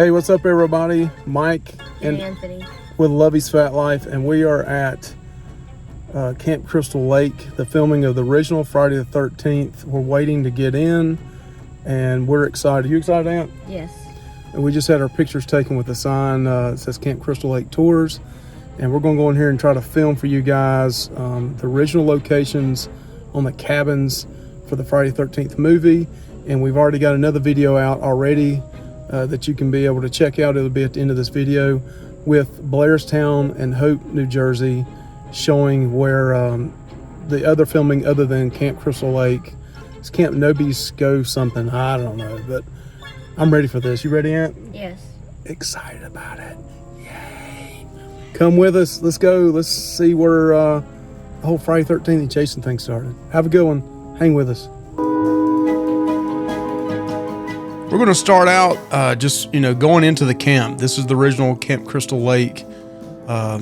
Hey, what's up, everybody? Mike and Anthony with Lovey's Fat Life, and we are at Camp Crystal Lake, the filming of the original Friday the 13th. We're waiting to get in, and we're excited. You excited, Aunt? Yes. And we just had our pictures taken with the sign that says Camp Crystal Lake Tours, and we're going to go in here and try to film for you guys the original locations on the cabins for the Friday the 13th movie. And we've already got another video out already that you can be able to check out. It'll be at the end of this video with Blairstown and Hope, New Jersey, showing where the other filming other than Camp Crystal Lake. It's Camp Nobisco something, I don't know, but I'm ready for this. You ready, Aunt? Yes. Excited about it. Yay. Come with us. Let's go. Let's see where the whole Friday 13th and chasing thing started. Have a good one. Hang with us. We're going to start out just, going into the camp. This is the original Camp Crystal Lake. I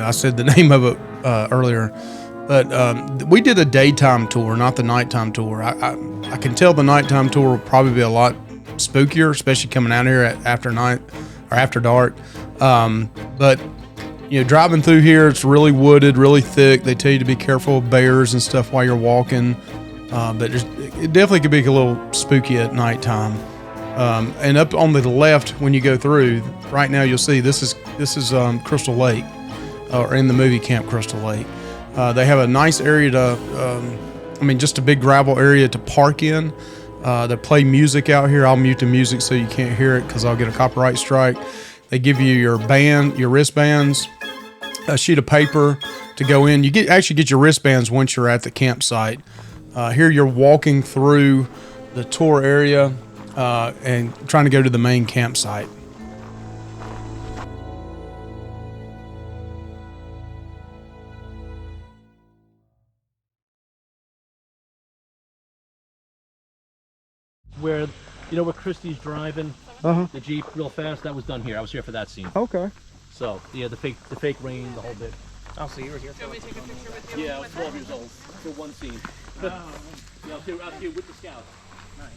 said the name of it earlier, but we did a daytime tour, not the nighttime tour. I can tell the nighttime tour will probably be a lot spookier, especially coming out here after night or after dark. But driving through here, it's really wooded, really thick. They tell you to be careful of bears and stuff while you're walking. But it definitely could be a little spooky at nighttime. And up on the left, when you go through, right now you'll see this is Crystal Lake, or in the movie Camp Crystal Lake. They have a nice area to, just a big gravel area to park in. They play music out here. I'll mute the music so you can't hear it because I'll get a copyright strike. They give you your wristbands, a sheet of paper to go in. You actually get your wristbands once you're at the campsite. Here you're walking through the tour area and trying to go to the main campsite. Where Christie's driving the Jeep real fast, that was done here. I was here for that scene. Okay. So yeah, the fake rain, the whole bit. Oh, so you were here for me to take a picture with you? Yeah, I was 12 years old for one scene. Yeah, I was here with the scouts. Nice.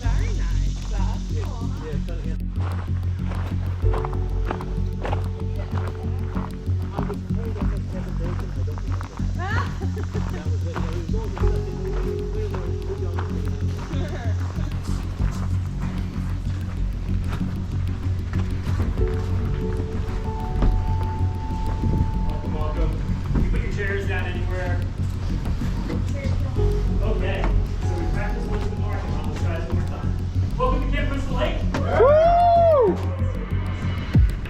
Very nice. That's cool. Welcome. You put your chairs down anywhere. Okay. So we practice once the mark on the sides one more time. Welcome to Camp Crystal Lake. Woo!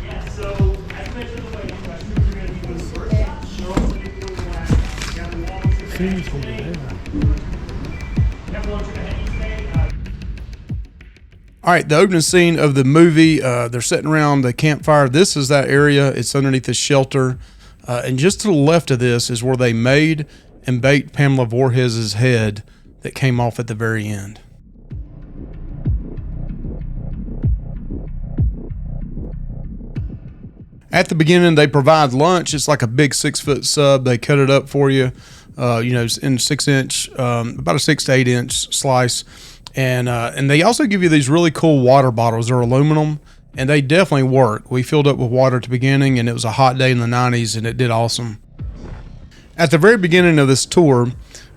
Yeah, so as mentioned in the way, restrooms are going to be doing the first shot. They're also going to be doing the last shot. We have the walls today. Everyone's going to hang today. All right, the opening scene of the movie, they're sitting around the campfire. This is that area. It's underneath the shelter. And just to the left of this is where they made and baked Pamela Voorhees' head that came off at the very end. At the beginning, they provide lunch. It's like a big 6-foot sub. They cut it up for you, in 6-inch, about a 6 to 8 inch slice. And they also give you these really cool water bottles. They're aluminum, and they definitely work. We filled up with water at the beginning, and it was a hot day in the 90s, and it did awesome. At the very beginning of this tour,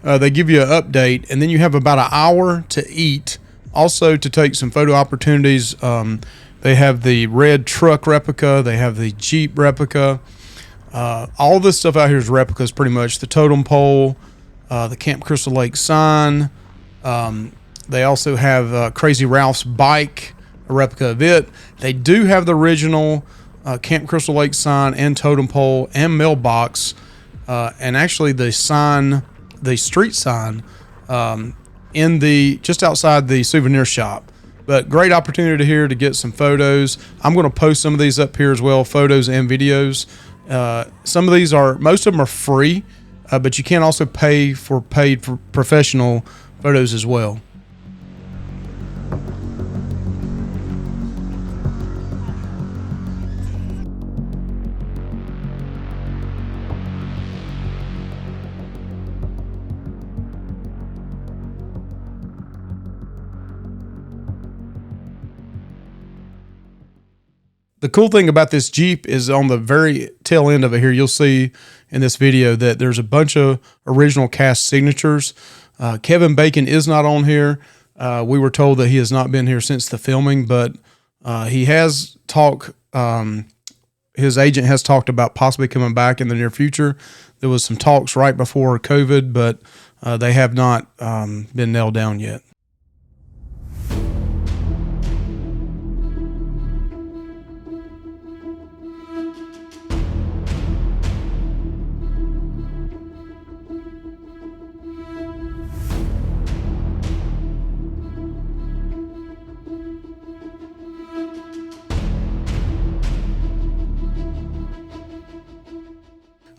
they give you an update, and then you have about an hour to eat. Also to take some photo opportunities. They have the red truck replica. They have the Jeep replica. All this stuff out here is replicas pretty much. The totem pole, the Camp Crystal Lake sign. They also have Crazy Ralph's bike, a replica of it. They do have the original Camp Crystal Lake sign and totem pole and mailbox. And actually the sign, the street sign, just outside the souvenir shop. But great opportunity here to get some photos. I'm going to post some of these up here as well, photos and videos. Most of them are free, but you can also pay for professional photos as well. The cool thing about this Jeep is on the very tail end of it here, you'll see in this video that there's a bunch of original cast signatures. Kevin Bacon is not on here. We were told that he has not been here since the filming, but he has talked, his agent has talked about possibly coming back in the near future. There was some talks right before COVID, but they have not been nailed down yet.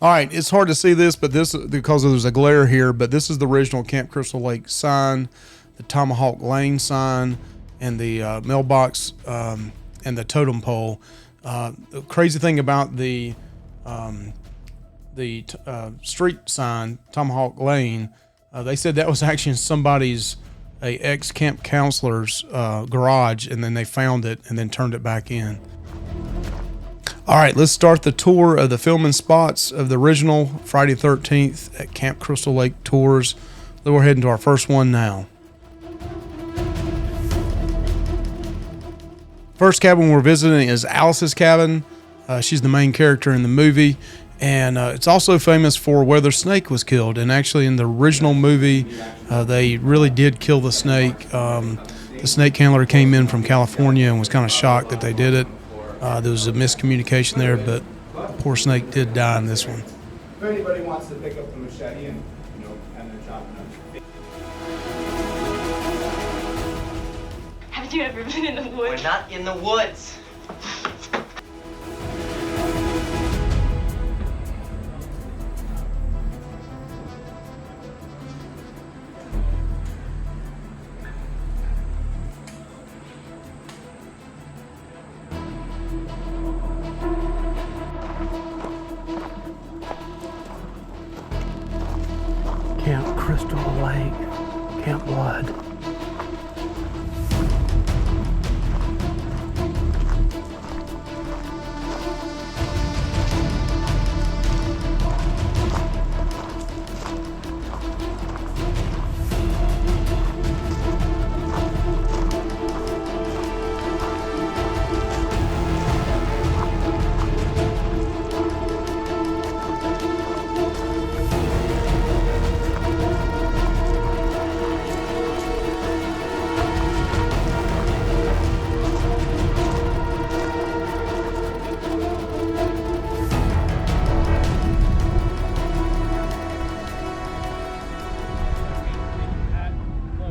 All right, it's hard to see this, but this because there's a glare here. But this is the original Camp Crystal Lake sign, the Tomahawk Lane sign, and the mailbox and the totem pole. The crazy thing about the street sign, Tomahawk Lane, they said that was actually in somebody's ex-camp counselor's garage, and then they found it and then turned it back in. All right, let's start the tour of the filming spots of the original Friday 13th at Camp Crystal Lake tours. So we're heading to our first one now. First cabin we're visiting is Alice's cabin. She's the main character in the movie, and it's also famous for where the snake was killed. And actually, in the original movie, they really did kill the snake. The snake handler came in from California and was kind of shocked that they did it. There was a miscommunication there, but the poor snake did die in this one. If anybody wants to pick up the machete and, kind of chop it up. Haven't you ever been in the woods? We're not in the woods. Camp Crystal Lake, Camp Blood.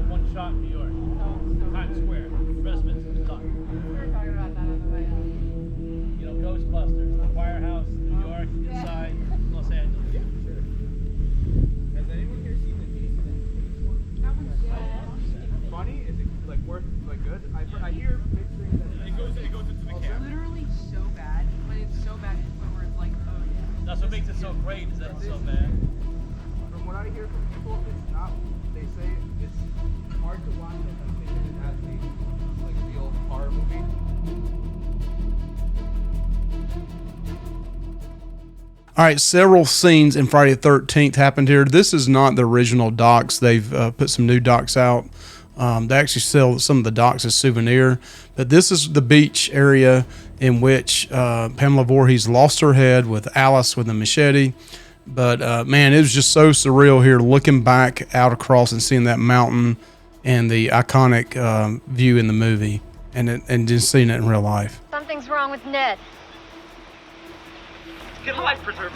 One shot in New York, Times Square, Westminster, done. We were talking about that on the way up. Ghostbusters, the Firehouse, New York, inside Los Angeles. Yeah, sure. Has anyone here seen the Jason and Phoenix one? That one's good. Funny? Is it good? I hear mixed things. It goes into the camera. Literally so bad, but it's so bad to the point where it's like, oh yeah. That's what makes it so great, is that it's so bad. From what I hear from people, it's not. They say it's hard to watch it and think of it as a real horror movie. All right, several scenes in Friday the 13th happened here. This is not the original docks. They've put some new docks out. They actually sell some of the docks as souvenir. But this is the beach area in which Pamela Voorhees lost her head with Alice with a machete. But, man, it was just so surreal here looking back out across and seeing that mountain and the iconic view in the movie and just seeing it in real life. Something's wrong with Ned. Get a life preserver.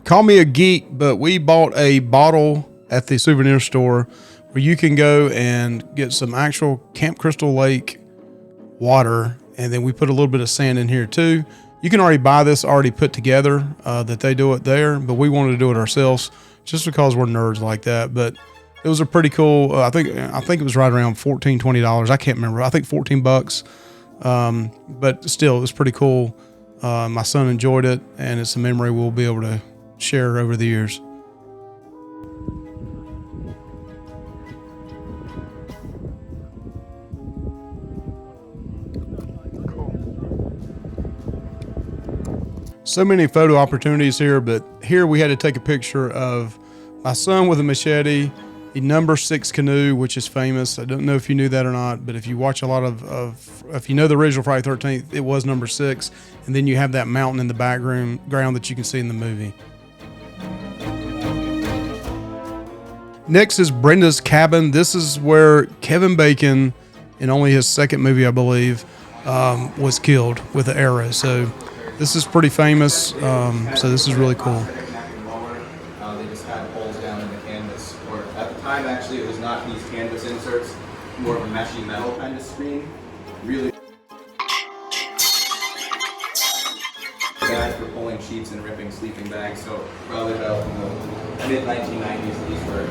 Call me a geek, but we bought a bottle at the Souvenir Store where you can go and get some actual Camp Crystal Lake water, and then we put a little bit of sand in here too. You can already buy this already put together that they do it there, but we wanted to do it ourselves just because we're nerds like that. But it was a pretty cool. I think it was right around $14-$20. I can't remember. I think $14. But still, it was pretty cool. My son enjoyed it, and it's a memory we'll be able to share over the years. So many photo opportunities here, but here we had to take a picture of my son with a machete, the number 6 canoe, which is famous. I don't know if you knew that or not, but if you watch a lot of if you know the original Friday 13th, it was number 6, and then you have that mountain in the background that you can see in the movie. Next is Brendas Cabin. This is where Kevin Bacon, in only his second movie, I believe, was killed with an arrow. So this is pretty famous. So this is really cool. They just had holes down in the canvas. Or at the time, actually, it was not these canvas inserts, more of a meshy metal kind of screen. Really bad for pulling sheets and ripping sleeping bags. So probably about the mid-1990s, these were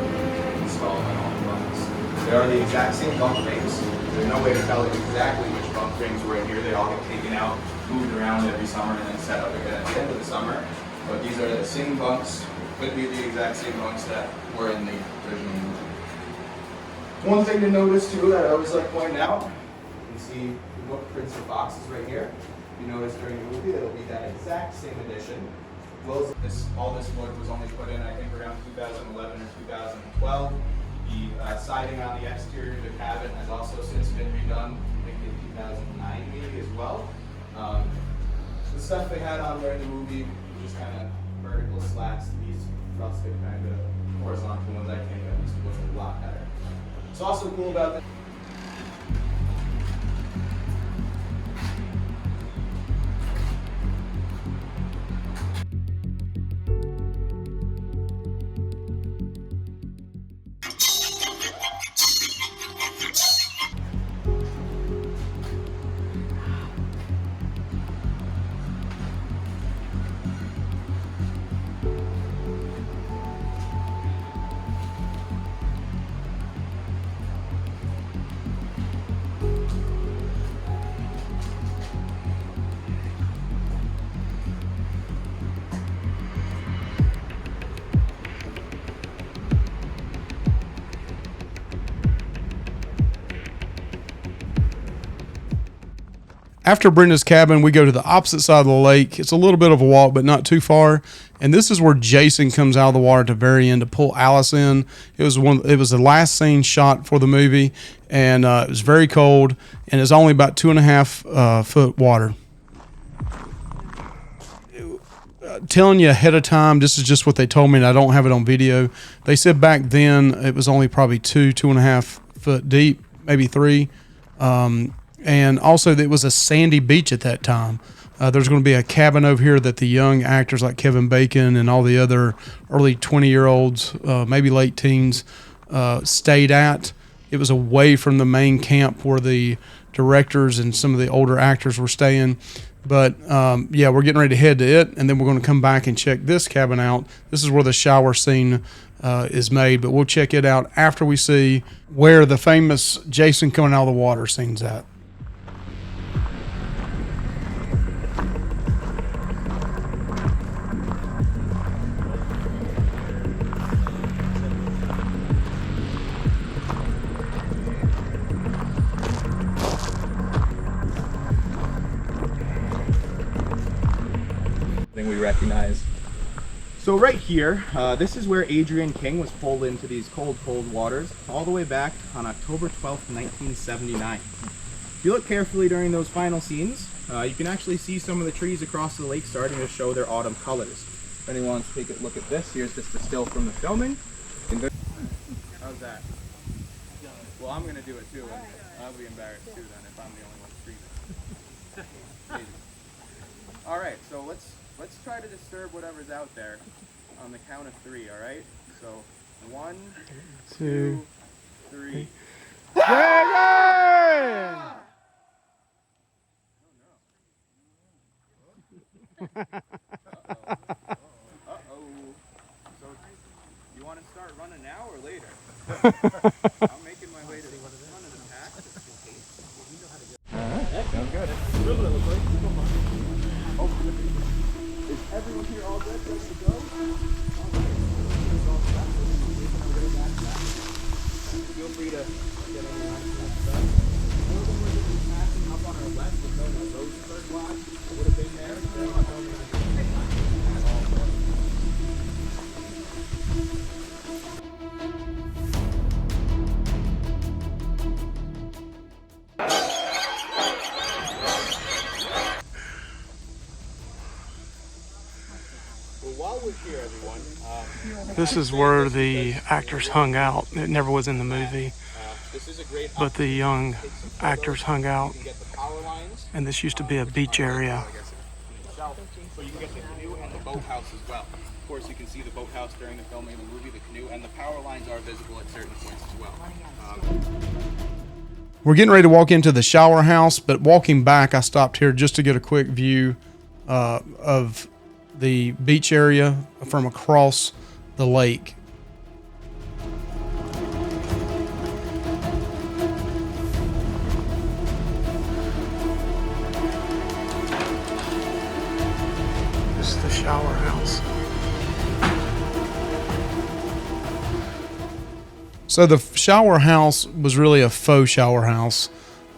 installed on all the bunks. They are the exact same bunk frames. There's no way to tell exactly which bunk frames were in here. They all get taken out, moved around every summer, and then set up again at the end of the summer. But these are the same bunks. Could be the exact same bunks that were in the original movie. One thing to notice too that I always like pointing out, you can see the book prints of boxes right here. You notice during the movie it'll be that exact same edition. Well, all this wood was only put in, I think, around 2011 or 2012. The siding on the exterior of the cabin has also since been redone, I think in 2009 maybe as well. The stuff they had on there in the movie was just kind of vertical slats. These rustic kind of horizontal ones, I think at least look a lot better. What's also cool about this. After Brenda's cabin, we go to the opposite side of the lake. It's a little bit of a walk, but not too far. And this is where Jason comes out of the water at the very end to pull Alice in. It was the last scene shot for the movie, and it was very cold, and it's only about 2.5 foot water. Telling you ahead of time, this is just what they told me, and I don't have it on video. They said back then it was only probably 2.5 foot deep, maybe 3. And also, it was a sandy beach at that time. There's going to be a cabin over here that the young actors like Kevin Bacon and all the other early 20-year-olds, maybe late teens, stayed at. It was away from the main camp where the directors and some of the older actors were staying. But, yeah, we're getting ready to head to it, and then we're going to come back and check this cabin out. This is where the shower scene is made, but we'll check it out after we see where the famous Jason coming out of the water scene's at. We recognize. So right here, this is where Adrian King was pulled into these cold waters all the way back on October 12th, 1979. If you look carefully during those final scenes, you can actually see some of the trees across the lake starting to show their autumn colors. If anyone wants to take a look at this, here's just a still from the filming. How's that? Well, I'm going to do it too, and I'll be embarrassed too then if I'm the only one screaming. Alright, so let's try to disturb whatever's out there. on the count of 3, all right? So 1, 2, 3. Uh-oh. So you want to start running now or later? I'm making my way to the front of the pack just in case. Sounds good. Is everyone here all good? Ready to go? Feel free to get on the line and stuff. One of them were just passing up on our left with no Rosenberg watch. It would have been there. Well, while we're here, everyone, This is where the actors hung out. It never was in the movie, this is a great but the young actors hung out. get the power lines. And this used to be a beach area. So you can get the canoe and the boathouse as well. Of course, you can see the boathouse during the filming of the movie, the canoe, and the power lines are visible at certain points as well. We're getting ready to walk into the shower house, but walking back, I stopped here just to get a quick view of the beach area from across the lake. This is the shower house. So the shower house was really a faux shower house.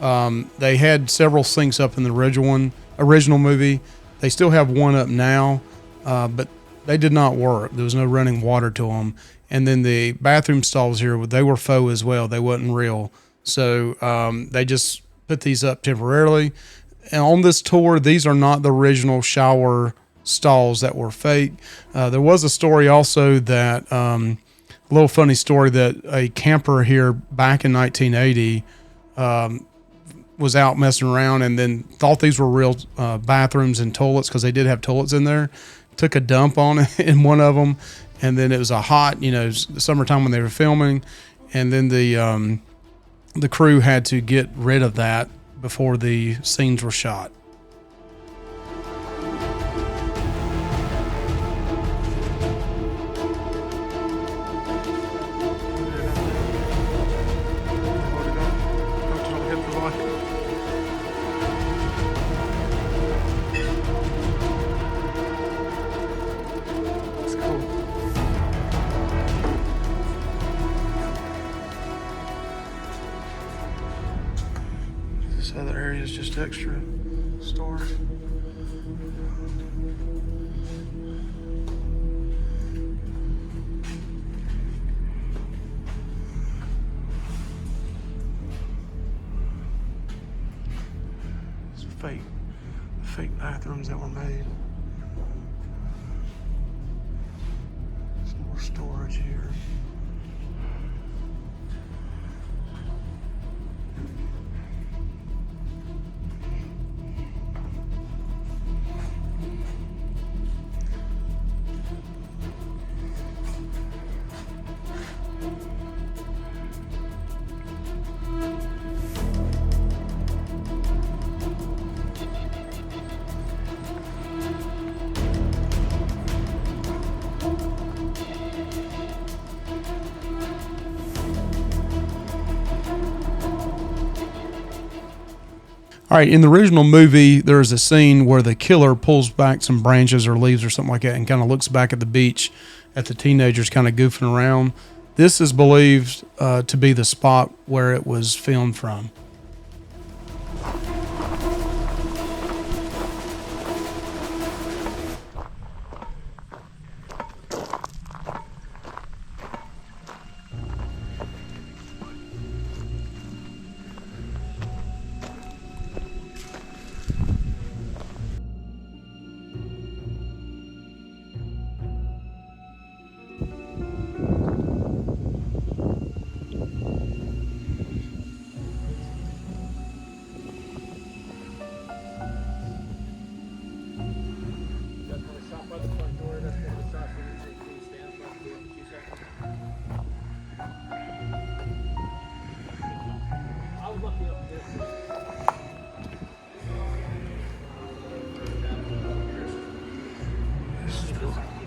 They had several sinks up in the original movie. They still have one up now, but they did not work. There was no running water to them. And then the bathroom stalls here, they were faux as well. They wasn't real. So they just put these up temporarily. And on this tour, these are not the original shower stalls that were fake. There was a story also that, a little funny story, that a camper here back in 1980 was out messing around and then thought these were real bathrooms and toilets, because they did have toilets in there. Took a dump on it in one of them, and then it was a hot, summertime when they were filming, and then the crew had to get rid of that before the scenes were shot. This other area is just extra storage. It's fake bathrooms that were made. Some more storage here. All right, in the original movie, there is a scene where the killer pulls back some branches or leaves or something like that and kind of looks back at the beach at the teenagers kind of goofing around. This is believed to be the spot where it was filmed from.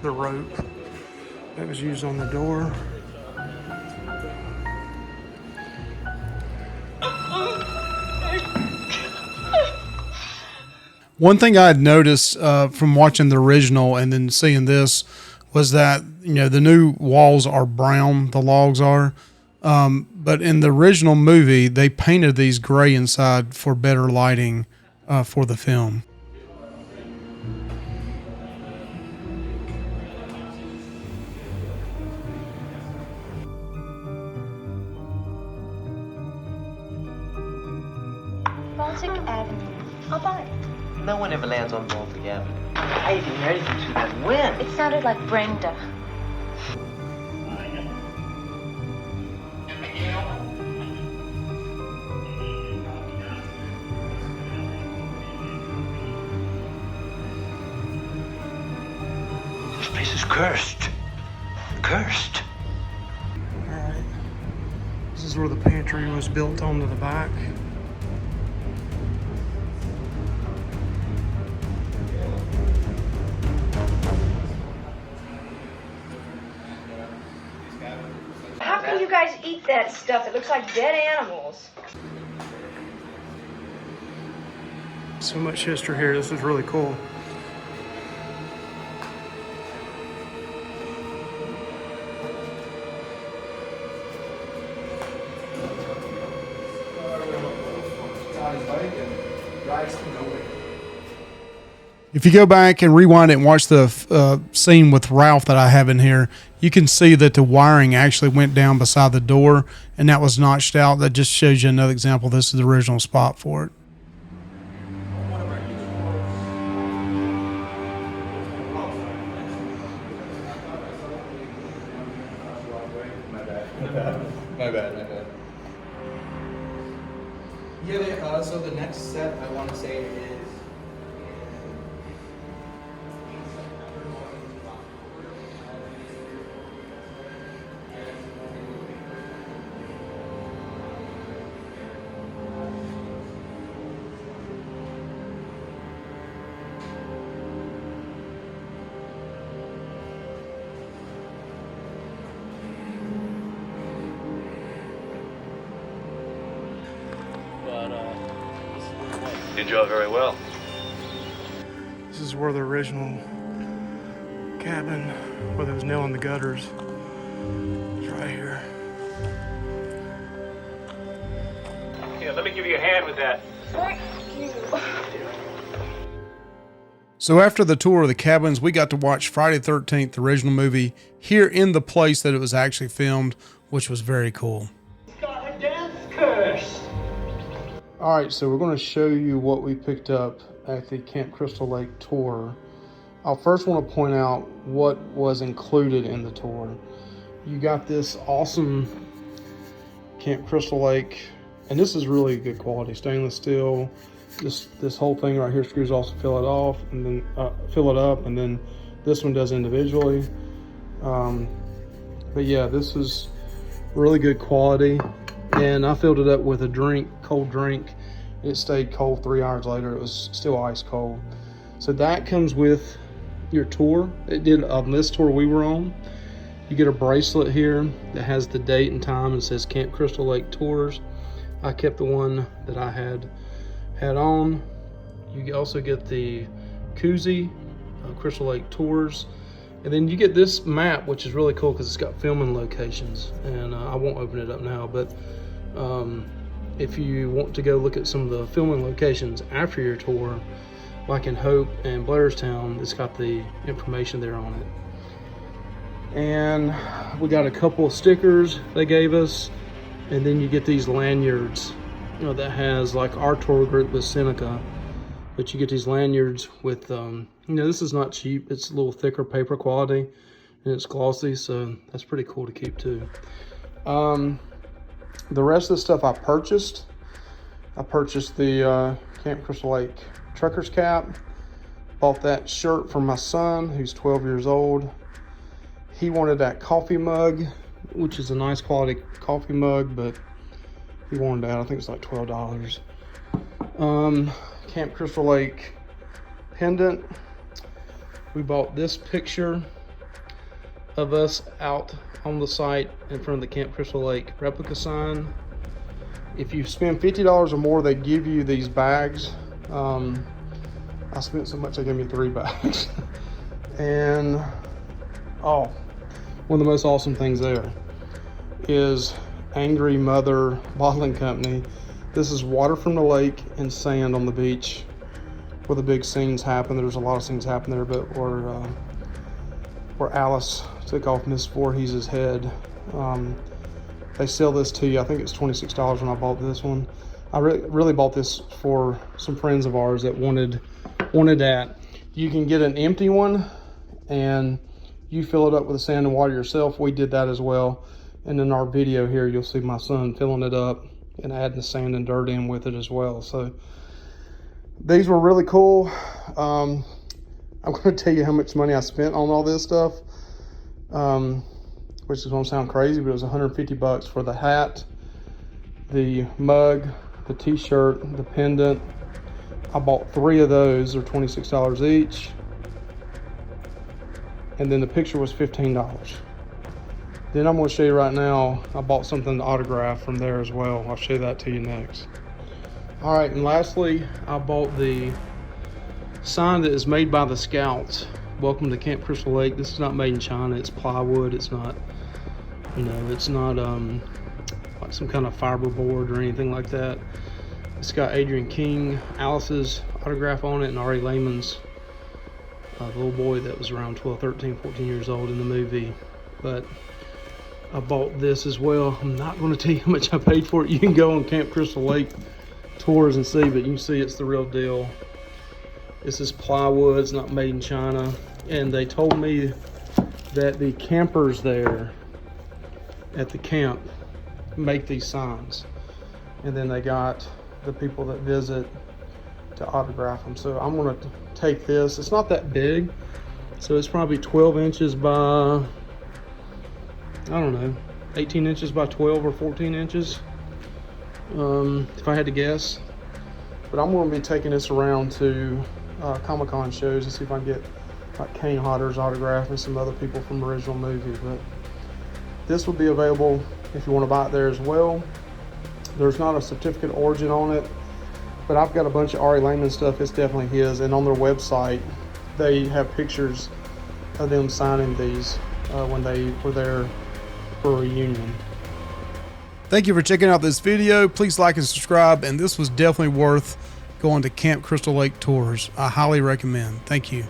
the rope that was used on the door. One thing I had noticed from watching the original and then seeing this was that, you know, the new walls are brown, the logs are. But in the original movie, they painted these gray inside for better lighting for the film. Baltic Avenue. I'll buy it. No one ever lands on Baltic Avenue. I didn't hear anything to that wind. It sounded like Brenda. This place is cursed. Cursed. Alright. This is where the pantry was built onto the back. How can you guys eat that stuff? It looks like dead animals. So much history here. This is really cool. If you go back and rewind it and watch the scene with Ralph that I have in here, you can see that the wiring actually went down beside the door and that was notched out. That just shows you another example. This is the original spot for it. My bad. Yeah, so the next set I want to say is... You draw very well. This is where the original cabin, where they was nailing the gutters, is right here. Here, let me give you a hand with that. Thank you. So after the tour of the cabins, we got to watch Friday the 13th, the original movie, here in the place that it was actually filmed, which was very cool. All right, so we're going to show you what we picked up at the Camp Crystal Lake tour. I'll first want to point out what was included in the tour. You got this awesome Camp Crystal Lake, and this is really good quality stainless steel. This whole thing right here screws off to fill it off, and then fill it up, and then this one does individually. But yeah, this is really good quality. And I filled it up with a drink, cold drink. It stayed cold 3 hours later. It was still ice cold. So that comes with your tour. It did on this tour we were on. You get a bracelet here that has the date and time and says Camp Crystal Lake Tours. I kept the one that I had on. You also get the koozie, Crystal Lake Tours. And then you get this map, which is really cool because it's got filming locations. And I won't open it up now, but if you want to go look at some of the filming locations after your tour, like in Hope and Blairstown, it's got the information there on it. And we got a couple of stickers they gave us, and then you get these lanyards, you know, that has like our tour group with Seneca, but you get these lanyards with, you know, this is not cheap. It's a little thicker paper quality, and it's glossy, so that's pretty cool to keep too. The rest of the stuff I purchased the Camp Crystal Lake trucker's cap. Bought that shirt for my son, who's 12 years old. He wanted that coffee mug, which is a nice quality coffee mug, but he wanted that. I think it's like $12. Camp Crystal Lake pendant. We bought this picture of us out on the site in front of the Camp Crystal Lake replica sign. If you spend $50 or more, they give you these bags. I spent so much they gave me 3 bags. And oh, one of the most awesome things there is Angry Mother Bottling Company. This is water from the lake and sand on the beach where the big scenes happen. There's a lot of scenes happen there, but where Alice took off Miss Voorhees' head. They sell this to you. I think it's $26 when I bought this one. I really bought this for some friends of ours that wanted that. You can get an empty one and you fill it up with the sand and water yourself. We did that as well. And in our video here, you'll see my son filling it up and adding the sand and dirt in with it as well. So these were really cool. I'm going to tell you how much money I spent on all this stuff, which is going to sound crazy, but it was $150 for the hat, the mug, the t-shirt, the pendant. I bought 3 of those. They're $26 each. And then the picture was $15. Then I'm going to show you right now, I bought something to autograph from there as well. I'll show that to you next. All right, and lastly, I bought the sign that is made by the Scouts. Welcome to Camp Crystal Lake. This is not made in China. It's plywood. It's not, you know, it's not like some kind of fiberboard or anything like that. It's got Adrian King, Alice's autograph on it, and Ari Lehman's, the little boy that was around 12, 13, 14 years old in the movie. But I bought this as well. I'm not going to tell you how much I paid for it. You can go on Camp Crystal Lake tours and see, but you can see it's the real deal. This is plywood. It's not made in China. And they told me that the campers there at the camp make these signs. And then they got the people that visit to autograph them. So I'm going to take this. It's not that big. So it's probably 12 inches by, I don't know, 18 inches by 12 or 14 inches, if I had to guess. But I'm going to be taking this around to Comic-Con shows and see if I can get like Kane Hodder's autograph and some other people from the original movie. But this will be available if you want to buy it there as well. There's not a certificate of origin on it, but I've got a bunch of Ari Lehman stuff. It's definitely his. And on their website, they have pictures of them signing these when they were there for a reunion. Thank you for checking out this video. Please like and subscribe. And this was definitely worth going to Camp Crystal Lake tours. I highly recommend. Thank you.